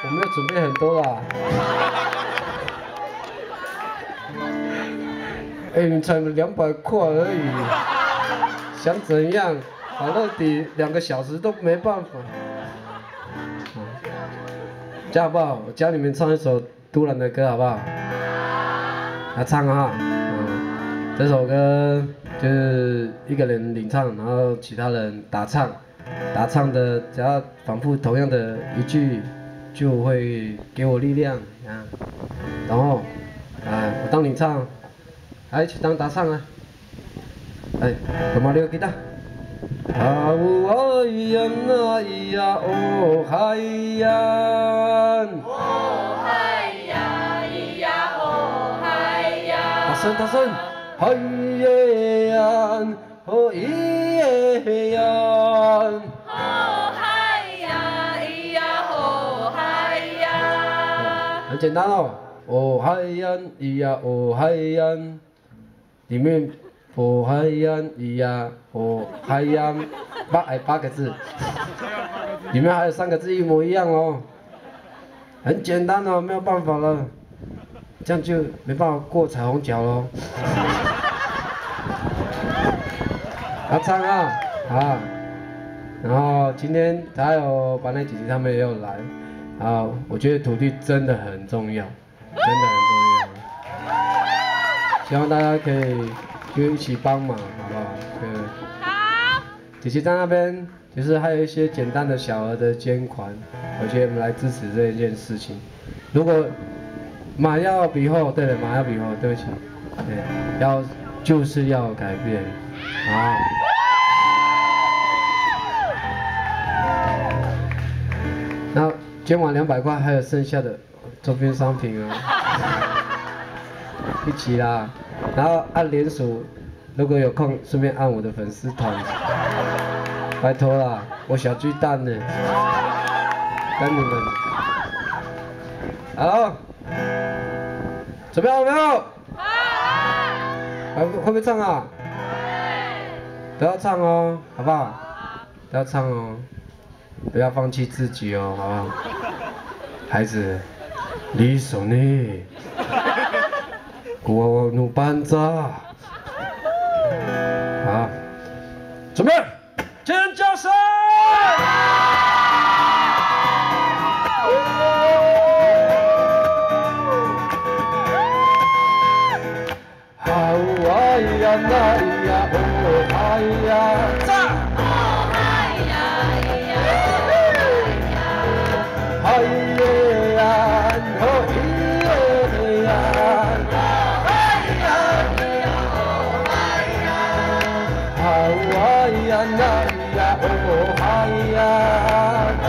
我没有准备很多啦。哎，你才200块而已，想怎样？好乐迪2个小时都没办法。这样好不好？我教你们唱一首都兰的歌，好不好？来唱啊！这首歌就是一个人领唱，然后其他人打唱，打唱的只要反复同样的一句，就会给我力量啊。然后，我当领唱，一起当打唱啊！哎，干嘛溜吉他？啊呜哎呀那咿呀哦嗨呀，哦嗨呀咿呀哦嗨呀，大声大声，嗨耶呀哦咿耶呀，哦嗨呀咿呀哦嗨呀，很简单哦，哦嗨呀咿呀哦嗨呀，里面。哦嗨呀咿呀，哦嗨呀，8个字，里面还有3个字一模一样哦，很简单哦，没有办法了，这样就没办法过彩虹桥喽。唱啊，然后今天还有把那姐姐他们也有来，我觉得土地真的很重要，真的很重要，希望大家可以。就一起帮忙，好不好？好。姐姐在那边，就是还有一些简单的小额的捐款，我觉得我们来支持这一件事情。如果马要比后，对了，马要比后，对不起，对，就是要改变，好。那捐完200块，还有剩下的周边商品啊，一起啦。然后按连署，如果有空顺便按我的粉丝团，拜托啦，我小巨蛋呢，等你们。好，准备好了没有？好。会不会唱啊？不要唱哦，好不好？不要唱哦，不要放弃自己哦，好不好？孩子，你手呢？我努班子，好，准备，尖叫声！好哎呀那呀哦哎呀，赞！哦嗨呀咿呀哦嗨耶呀哦咿耶呀。哎呀那呀哦嗨呀，嗨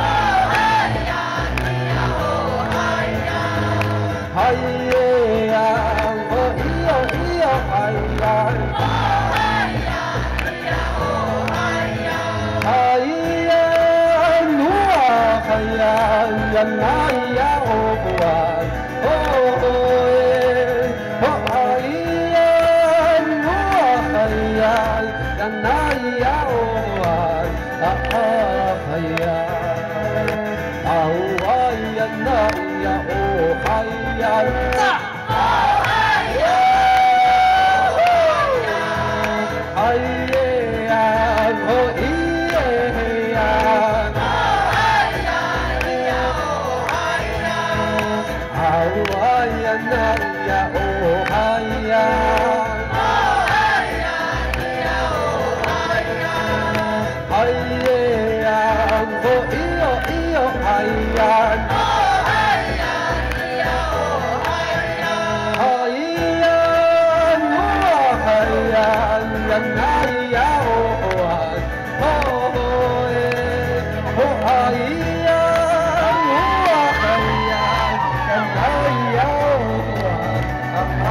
呀咿呀哦嗨呀，嗨耶呀哦咿呀咿呀嗨呀，哦嗨呀咿呀哦嗨呀，嗨呀努啊嗨呀呀那呀哦不啊哦耶，哦嗨呀努啊嗨呀呀那呀哦啊嗨呀，啊哦呀那呀哦嗨呀，赞！哦嗨呀，嗨耶呀哦咿耶呀，哦嗨呀咿呀哦嗨呀，啊哦呀那呀哦嗨呀，哦嗨呀咿呀哦嗨呀，嗨耶呀哦咿哟咿哟嗨呀，哦嗨呀咿呀哦嗨呀，嗨呀努啊嗨呀呀那呀哦啊哦耶，哦嗨呀努啊嗨呀呀那呀哦啊嗨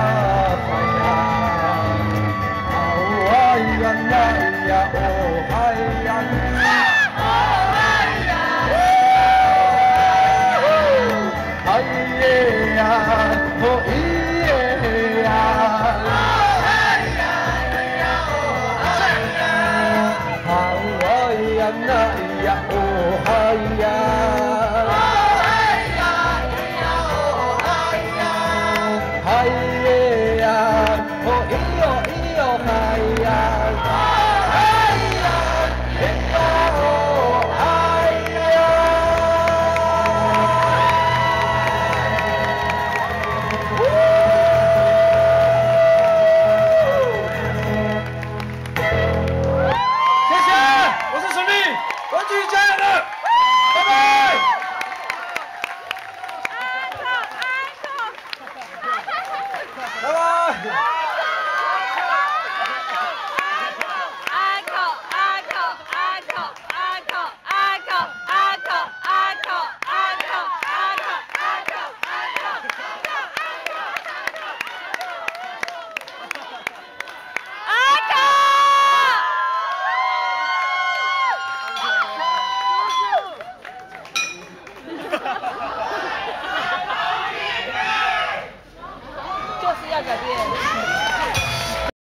呀，啊哦呀那呀哦嗨呀。哦嗨呀。要改变。